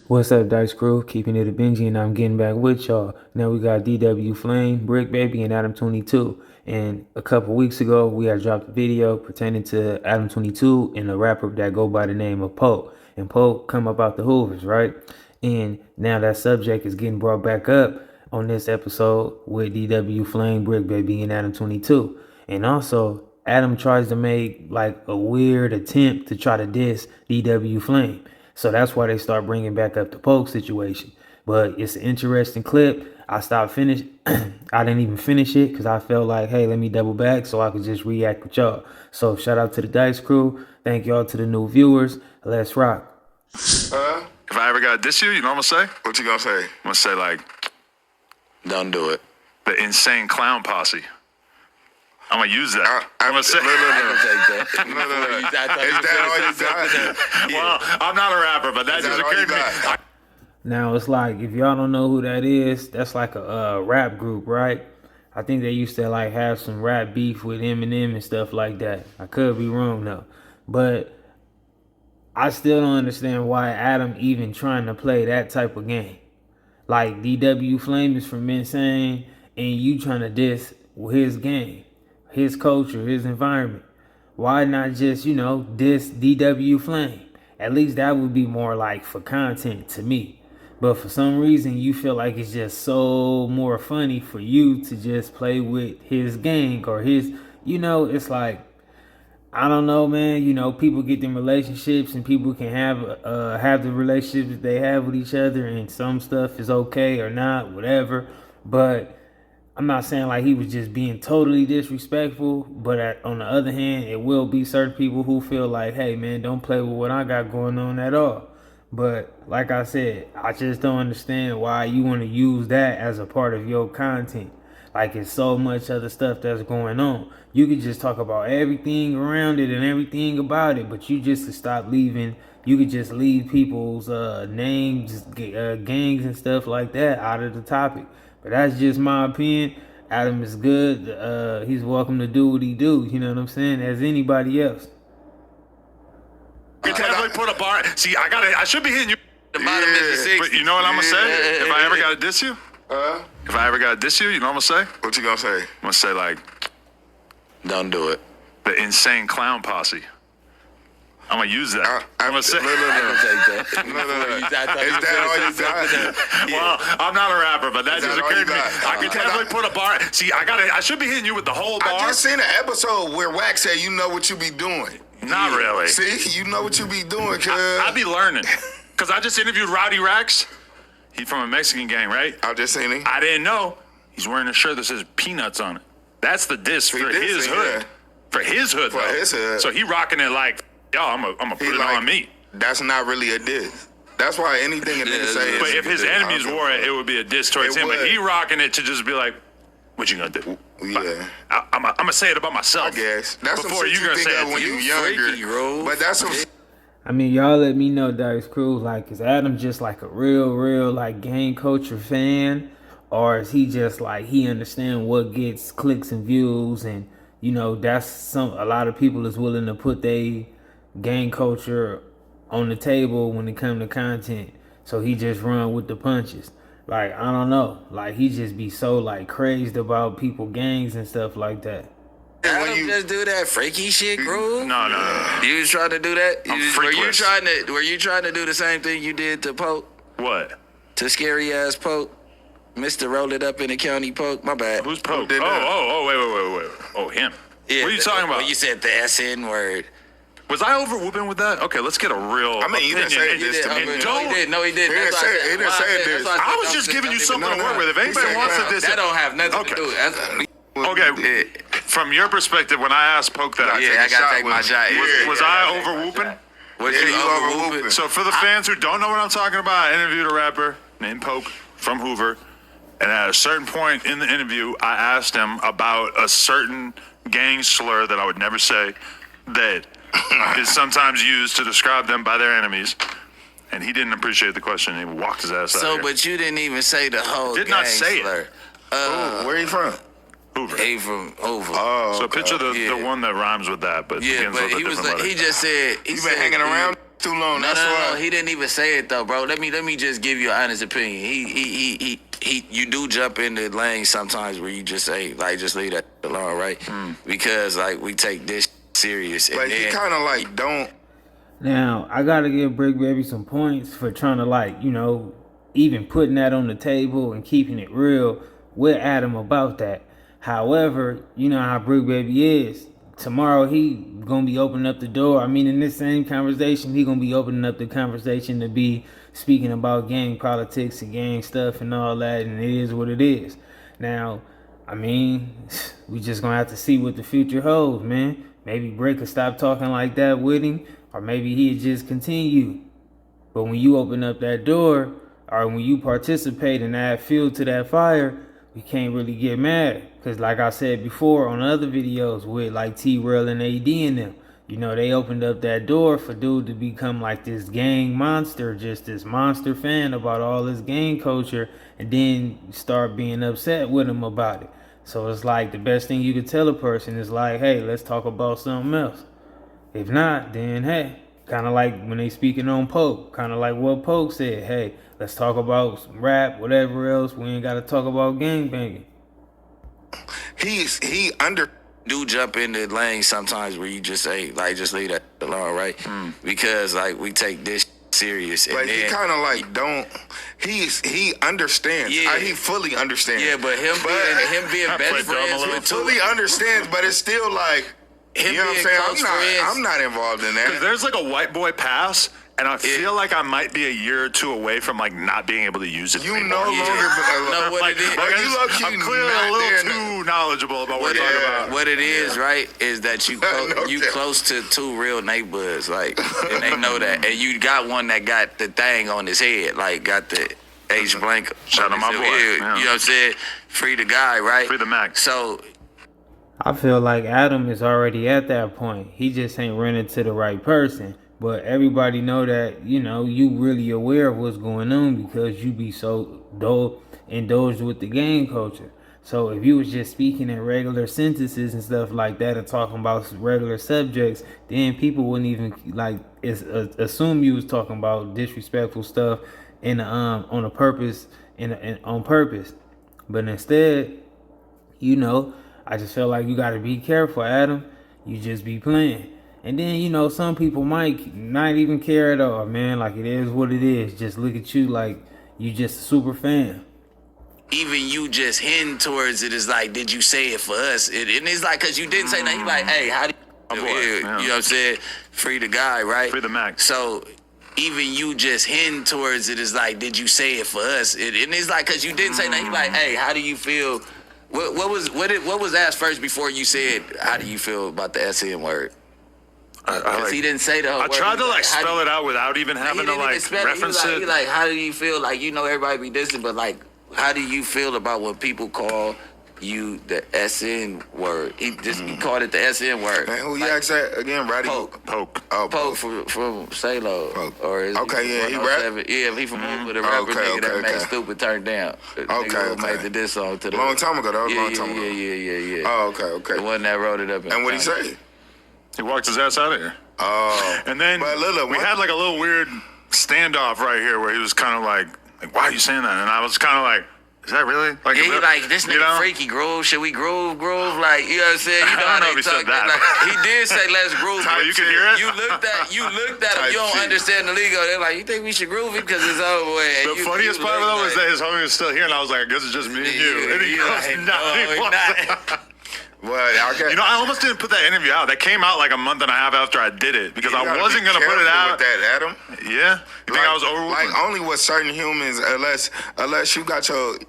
What's up, Dice Crew? Keeping it a Benji, and I'm getting back with y'all. Now we got DW Flame, Bricc Baby, and Adam22. And a couple weeks ago, we had dropped a video pertaining to Adam22 and a rapper that go by the name of Poe. And Poe come up out the Hoovers, right? And now that subject is getting brought back up on this episode with DW Flame, Bricc Baby, and Adam22. And also, Adam tries to make like a weird attempt to try to diss DW Flame. So that's why they start bringing back up the Polk situation. But it's an interesting clip. I didn't even finish it because I felt like, hey, let me double back so I could just react with y'all. So shout out to the Dice Crew. Thank y'all to the new viewers. Let's rock. If I ever got diss you, you know what I'm gonna say? What you gonna say? I'm gonna say like, Don't do it. the insane clown posse. I'm gonna use that. I'm gonna say. No. Is that all you got? Well, I'm not a rapper, but that just occurred to me. Now it's like, if y'all don't know who that is, that's like a rap group, right? I think they used to like have some rap beef with Eminem and stuff like that. I could be wrong though, but I still don't understand why Adam even trying to play that type of game. Like DW Flame is from Insane, and you trying to diss his game, his culture, his environment. Why not just, diss DW Flame? At least that would be more like for content to me. But for some reason, you feel like it's just so more funny for you to just play with his gang or his, it's like, I don't know, man. People get in relationships and people can have the relationships they have with each other, and some stuff is okay or not, whatever. But I'm not saying like he was just being totally disrespectful, but on the other hand, it will be certain people who feel like, hey, man, don't play with what I got going on at all. But like I said, I just don't understand why you want to use that as a part of your content. Like, it's so much other stuff that's going on. You could just talk about everything around it and everything about it, but you just could stop leaving. You could just leave people's names, gangs and stuff like that out of the topic. But that's just my opinion. Adam is good. He's welcome to do what he do. You know what I'm saying? As anybody else. You definitely put a bar. See, I should be hitting you. The bottom is the six. But you know what I'm gonna say? If I ever gotta diss you? If I ever gotta diss you, you know what I'm gonna say? What you gonna say? I'm gonna say like, Don't do it. the insane clown posse. I'm gonna use that. I'm gonna say. No. Is that all you got? Well, I'm not a rapper, but that just all occurred you to me. got? I could definitely put a bar. See, I should be hitting you with the whole bar. I just seen an episode where Wax said, "You know what you be doing." Not really. See, you know what you be doing, cuz. I be learning. Cause I just interviewed Rowdy Rax. He's from a Mexican gang, right? I just seen him. I didn't know he's wearing a shirt that says peanuts on it. That's the diss for his hood. Yeah. For his hood, For though. his hood. So he rocking it like, yo, I'm gonna put it like, on me. That's not really a diss. That's why anything a nigga say is. But if his enemies wore it, it would be a diss towards It him. But would. he rocking it to just be like, what you gonna do? Yeah. I'm gonna say it about myself. I guess. That's Before some shit you gonna think say of it when to you me. younger. Freaky, bro. But that's some I mean, y'all let me know, Dice Crew, like, is Adam just like a real, like, gang culture fan? Or is he just like, he understand what gets clicks and views, and, that's a lot of people is willing to put their gang culture on the table when it comes to content. So he just run with the punches. Like, I don't know. Like, he just be so, like, crazed about people gangs and stuff like that. Adam just do that freaky shit, bro. No. You was trying to do that? I'm Were freakless. you trying to do the same thing you did to Poke? What? To scary ass Poke? Mr. Roll It Up in the County Poke? My bad. Who's Pope? did that? Wait. Oh, him. Yeah, What are you talking about? When you said the SN word. Was I over whooping with that? Okay, let's get a real I mean, you didn't say opinion. this to me. No, he didn't. He didn't say this. I was just giving you something to work with. If anybody said wants to that. diss That don't have nothing Okay. to do with it. Okay, from your perspective, when I asked Poke that, Yeah, I gotta take my shot. was I over whooping? Was Yeah, you over whooping. So for the fans who don't know what I'm talking about, I interviewed a rapper named Poke from Hoover, and at a certain point in the interview, I asked him about a certain gang slur that I would never say that is sometimes used to describe them by their enemies, and he didn't appreciate the question, and he walked his ass out So, here. but you didn't even say the whole Did not gang say it. slur. Where you from? Hoover. He from over. Oh, So picture the Yeah. one that rhymes with that, but Yeah, begins but with a he was different like, letter. he just said, You been hanging around? too long. No, That's why. no. He didn't even say it though, bro. Let me just give you an honest opinion. He you do jump into lanes sometimes where you just say like just leave that alone, right? Because like we take this serious. But he kind of like don't. Now, I gotta give Bricc Baby some points for trying to, like, you know, even putting that on the table and keeping it real with Adam about that. However, you know how Bricc Baby is. Tomorrow he gonna be opening up the door. I mean, in this same conversation, he gonna be opening up the conversation to be speaking about gang politics and gang stuff and all that, and it is what it is. Now, I mean, we just gonna have to see what the future holds, man. Maybe Bricc could stop talking like that with him, or maybe he'd just continue. But when you open up that door, or when you participate and add fuel to that fire, we can't really get mad. Because like I said before on other videos with like T-Rail and AD and them, you know, they opened up that door for dude to become like this gang monster, just this monster fan about all this gang culture, and then start being upset with him about it. So it's like the best thing you could tell a person is like, hey, let's talk about something else. If not, then hey, kind of like when they speaking on Poke, kind of like what Poke said, hey, let's talk about some rap, whatever else. We ain't got to talk about gangbanging. He do jump into lanes sometimes where you just say like just leave that alone, right? Because like we take this serious. But he kind of like don't. He understands. Yeah. He fully understands. Yeah, but him being best friends He with fully understands, but it's still like, him you know what I'm being saying? close friends. I'm not involved in that. There's like a white boy pass, and I feel like I might be a year or two away from like not being able to use it. You anymore. no longer. No, what like, it is. like, you low-key I'm clearly not a little there too knowledgeable about what we're talking about. What it is, right, is that you No you doubt. close to two real neighbors, like, and they know that, and you got one that got the thing on his head, like got the H blank. Shout out my boy. Yeah. Yeah. You know what I'm saying? Free the guy, right? Free the Mac. So I feel like Adam is already at that point. He just ain't running to the right person. But everybody know that, you know, you really aware of what's going on because you be so indulged with the gang culture. So if you was just speaking in regular sentences and stuff like that and talking about regular subjects, then people wouldn't even like assume you was talking about disrespectful stuff in on a purpose on purpose. But instead, you know, I just feel like you got to be careful, Adam. You just be playing. And then, you know, some people might not even care at all, man. Like, it is what it is. Just look at you like you just a super fan. even you just hinting towards it is like, did you say it for us? And it's like, because you didn't say nothing. You like, hey, how do you, you know what I'm saying? Free the guy, right? Free the Mac. So even you just hinting towards it is like, did you say it for us? And it's like, because you didn't say nothing. You like, hey, how do you feel? What was asked first before you said, how do you feel about the SN word? Because he didn't say the whole word. I tried to like spell it out without even having to like reference it. He like, how do you feel? Like, you know, everybody be dissing, but like, how do you feel about when people call you the SN word? He just he called it the SN word. Man, who you like, asked that again, Roddy? Poke. Oh, Poke from Salo. Poke. Or is Okay, he yeah, from he rap? 107? Yeah, he from Hoover, the rapper nigga that made Stupid Turn Down. The nigga who made the diss song to the long time ago. That was a long time ago. Yeah. Oh, okay. The one that wrote it up. And what'd he say? He walked his ass out of here. Oh. And then we had like a little weird standoff right here where he was kind of like, why are you saying that? And I was kind of like, is that really? Like, yeah, he like, this nigga freaky groove. Should we groove? Like, you know what I'm saying? You know how they talk. Like, he did say let's groove. You can hear it? You looked at him. You don't understand the lingo. They're like, you think we should groove it because it's over with. The funniest part though was that his homie was still here, and I was like, I guess it's just me and you. And he goes, not. Well, okay. You know, I almost didn't put that interview out. That came out like a month and a half after I did it because I wasn't gonna put it out. With that, Adam. Yeah, you think I was over? Like only with certain humans, unless you got your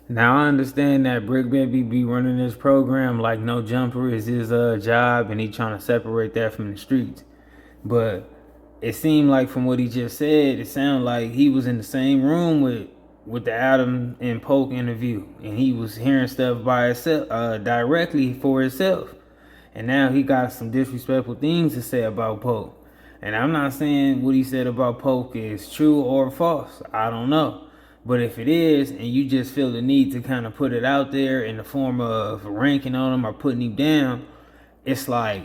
Now I understand that Bricc Baby be running this program like No Jumper is his job, and he trying to separate that from the streets. But it seemed like from what he just said, it sounded like he was in the same room with the Adam and Poke interview, and he was hearing stuff by himself, directly for himself. And now he got some disrespectful things to say about Poke. And I'm not saying what he said about Poke is true or false. I don't know. But if it is, and you just feel the need to kind of put it out there in the form of ranking on him or putting him down, it's like,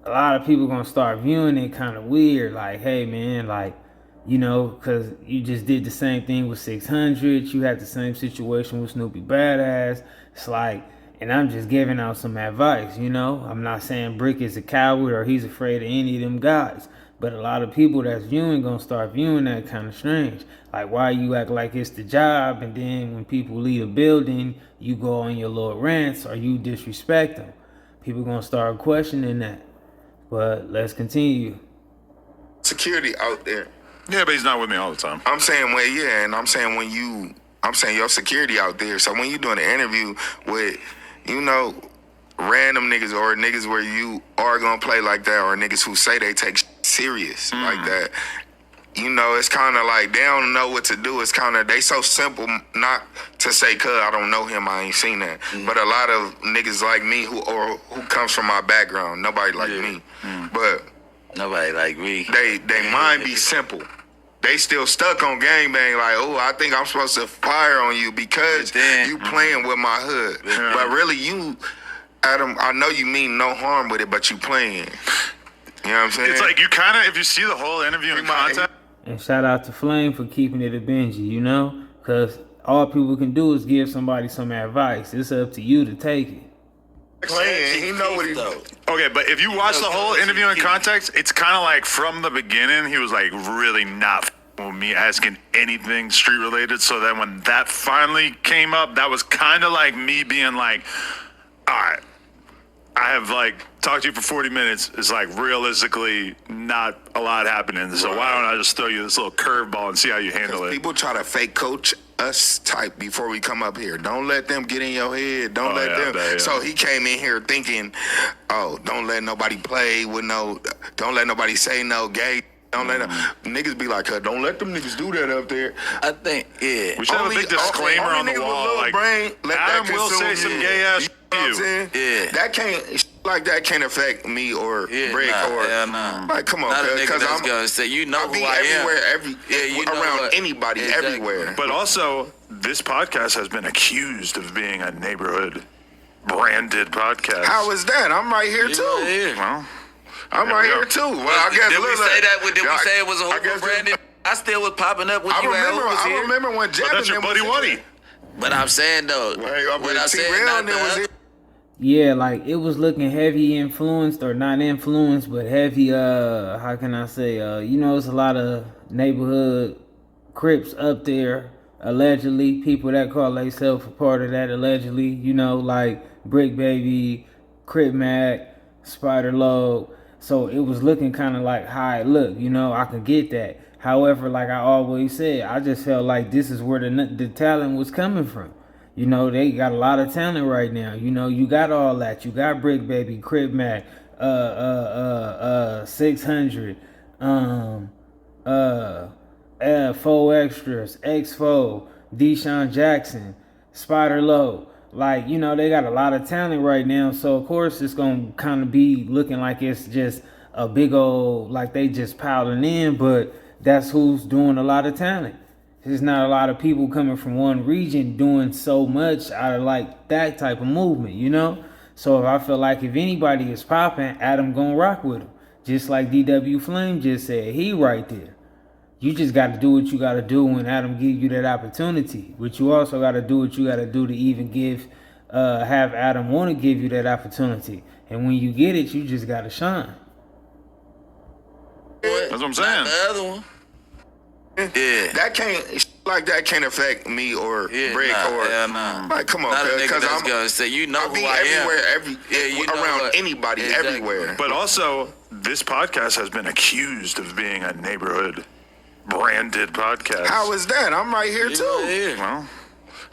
a lot of people gonna start viewing it kind of weird. Like, hey man, like, you know, because you just did the same thing with 600. You had the same situation with Snoopy Badass. It's like, and I'm just giving out some advice, you know. I'm not saying Bricc is a coward or he's afraid of any of them guys. But a lot of people that's viewing gonna start viewing that kind of strange. Like, why you act like it's the job, and then when people leave a building, you go on your little rants or you disrespect them. People gonna start questioning that. But let's continue. Security out there. Yeah, but he's not with me all the time. I'm saying, well, yeah, and I'm saying I'm saying your security out there. So when you doing an interview with, you know, random niggas or niggas where you are gonna play like that, or niggas who say they take serious like that, you know, it's kind of like they don't know what to do. It's kind of, they so simple not to say, cuz I don't know him, I ain't seen that. But a lot of niggas like me who comes from my background, nobody like me, but Nobody like me. they mind be simple. They still stuck on gangbang, like, oh, I think I'm supposed to fire on you because you playing with my hood. But really, you, Adam, I know you mean no harm with it, but you playing. You know what I'm saying? It's like you kind of, if you see the whole interview in context. And shout out to Flame for keeping it a Benji, you know? Because all people can do is give somebody some advice. It's up to you to take it. Playing, he know what he's doing. Okay, but if you watch the whole interview in context, it's kind of like from the beginning, he was like really not with me asking anything street related. So then when that finally came up, that was kind of like me being like, all right, I have like talked to you for 40 minutes. It's like realistically not a lot happening. So why don't I just throw you this little curveball and see how you handle it? People try to fake coach us type before we come up here. Don't let them get in your head. Don't let them. Yeah. So he came in here thinking, oh, don't let nobody play with no, don't let nobody say no gay. Don't let them, niggas be like, don't let them niggas do that up there. I think, yeah. We should have a big disclaimer on the niggas with wall. little Like, brain, let Adam that will say consume some you. gay ass You know what I'm saying? Yeah. That can't, like that can't affect me or Bricc or, like, come on, Not a nigga because that's I'm gonna say, you know I who be I everywhere, am. You know around what? anybody, Exactly. everywhere. But also, this podcast has been accused of being a neighborhood branded podcast. How is that? I'm right here too. Yeah. Well, I'm right here too. Well, I guess Did we look, say that? Did we I- say it was a I Hoover guess branded? I still was popping up when you had Hoovers I here. remember when Jeff that's your buddy Woody. But I'm saying though, what I'm saying, not the other. Yeah, like it was looking heavy influenced, or not influenced, but heavy, how can I say, you know, it's a lot of neighborhood Crips up there, allegedly, people that call themselves a part of that, allegedly, you know, like Bricc Baby, Crip Mac, Spider Load. So it was looking kind of like how it looked, you know, I could get that. However, like I always said, I just felt like this is where the talent was coming from. You know, they got a lot of talent right now. You know, you got all that. You got Bricc Baby, Crip Mac, 600, 4 Extras, X4, Deshaun Jackson, Spider Low. Like, you know, they got a lot of talent right now. So, of course, it's going to kind of be looking like it's just a big old, like they just piling in. But that's who's doing a lot of talent. There's not a lot of people coming from one region doing so much out of like that type of movement, you know? So if I feel like if anybody is popping, Adam gonna rock with him. Just like DW Flame just said, he right there. You just got to do what you got to do when Adam gives you that opportunity. But you also got to do what you got to do to even have Adam want to give you that opportunity. And when you get it, you just got to shine. That's what I'm saying. Not the other one. Yeah. That can't affect me or Bricc or like, come on, not a nigga because that's I'm gonna say, you know I who be I everywhere, am. You know around what? anybody, Exactly. everywhere. But also, this podcast has been accused of being a neighborhood branded podcast. How is that? I'm right here too. Well,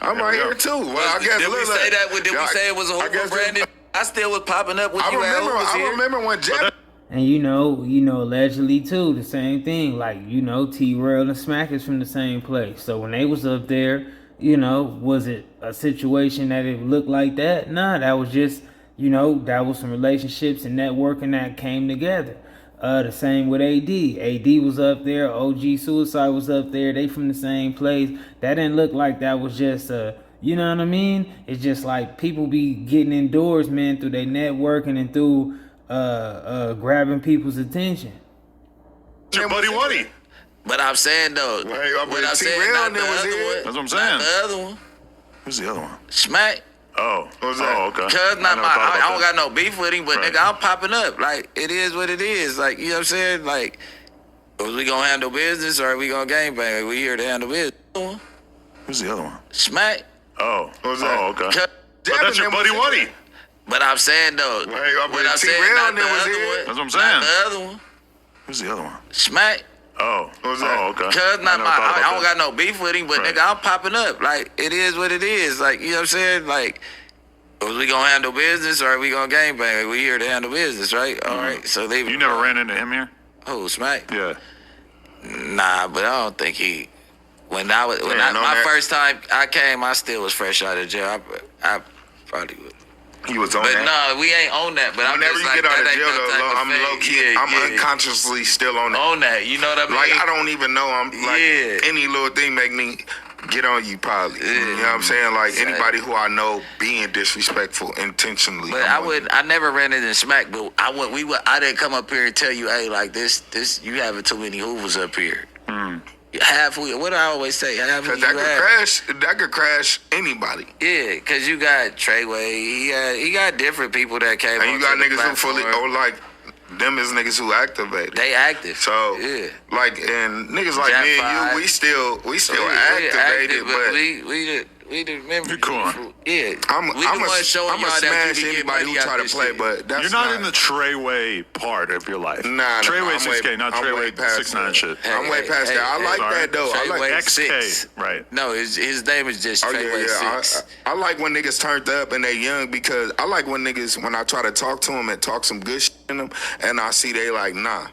I'm right here too. Well, I guess Did we say that? Did we say it was a Hoover branded? I still was popping up when you had Hoovers here. I remember when Jeff. And you know, allegedly too, the same thing. Like, you know, T-Rail and Smack is from the same place. So when they was up there, you know, was it a situation that it looked like that? Nah, that was just, you know, that was some relationships and networking that came together. The same with AD. AD was up there. OG Suicide was up there. They from the same place. That didn't look like that was just you know what I mean? It's just like people be getting indoors, man, through their networking and through grabbing people's attention. It's your buddy Woody. But I'm saying though, what I'm saying, not the other one. That's what I'm saying. Not the other one. Who's the other one? Smack. Oh. Who's that? Oh, okay. Cuz not never my, thought I about don't that. got no beef with him, but Right. nigga, I'm popping up. Like, it is what it is. Like, you know what I'm saying? Like, was we gonna handle business or are we gonna gangbang? Like, we here to handle business. Who's the other one? Smack. Oh. Who's that? Oh, okay. Cuz- But that's your buddy Woody. But I'm saying though, what I'm saying, not the other one. That's what I'm Not saying. the other one. Who's the other one? Smack. Oh. Who's that? Oh, okay. Cuz not never my, thought I about don't that. got no beef with him, but Right. nigga, I'm popping up. Like, it is what it is. Like, you know what I'm saying? Like, was we gonna handle business or are we gonna gangbang? Like, we here to handle business, right? All right. So they. You never ran into him here? Oh, Smack. Yeah. Nah, but I don't think he. When I was Yeah, no, my that- first time I came, I still was fresh out of jail. I probably would. He was on But that. no, we ain't on that. But I'm Whenever just you like, get out of that ain't jail, no type though, of I'm fake. low key. Yeah, I'm yeah. unconsciously still on that. On that. You know what I mean? Like I don't even know. I'm like Yeah. any little thing make me get on you probably. You know what I'm saying? Like anybody who I know being disrespectful intentionally. But I'm on you. I never ran into Smack, but I didn't come up here and tell you, hey, like this, you having too many hoovers up here. Half who, what do I always say? Half who Cause you that have. could crash anybody. Yeah, cause you got Treyway, he got different people that came. And you got onto the niggas who fully platform. like them is niggas who activated. They active. So yeah. like and niggas like Jack me and Five. you, we still We activated, active, but we the members. You're cool. Yeah, I'm we the ones showing a y'all that smash you can get anybody money who out try to this play, shit. but that's You're not in the Treyway part of your life. Nah, Treyway I'm way- 6K, not I'm way Treyway past 6ix9ine that. shit. I'm way past that. I like sorry. that though. I like Treyway XK, 6. right. No, his name is just Oh Treyway yeah, 6. I like when niggas turned up and they young because I like when I try to talk to them and talk some good shit in them and I see they like nah.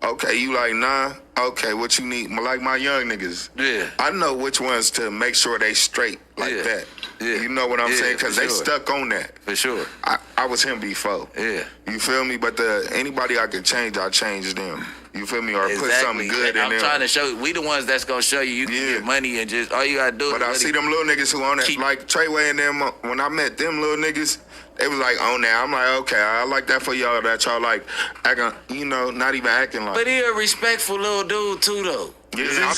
Okay, you like nah? Okay, what you need? Like my young niggas. Yeah. I know which ones to make sure they straight like Yeah. that. Yeah. You know what I'm Yeah, saying? Because for they sure. stuck on that. For sure. I was him before. Yeah. You feel me? But anybody I could change, I change them. You feel me? Or put something good in I'm them. trying to show you. We the ones that's gonna show you. You can Yeah. get money and just all you gotta do. But I is see them little niggas who on that, keep- like Treyway and them, when I met them little niggas, they was like on that. I'm like, okay, I like that for y'all, that y'all like acting, not even acting like. But he a respectful little dude too, though. Yeah,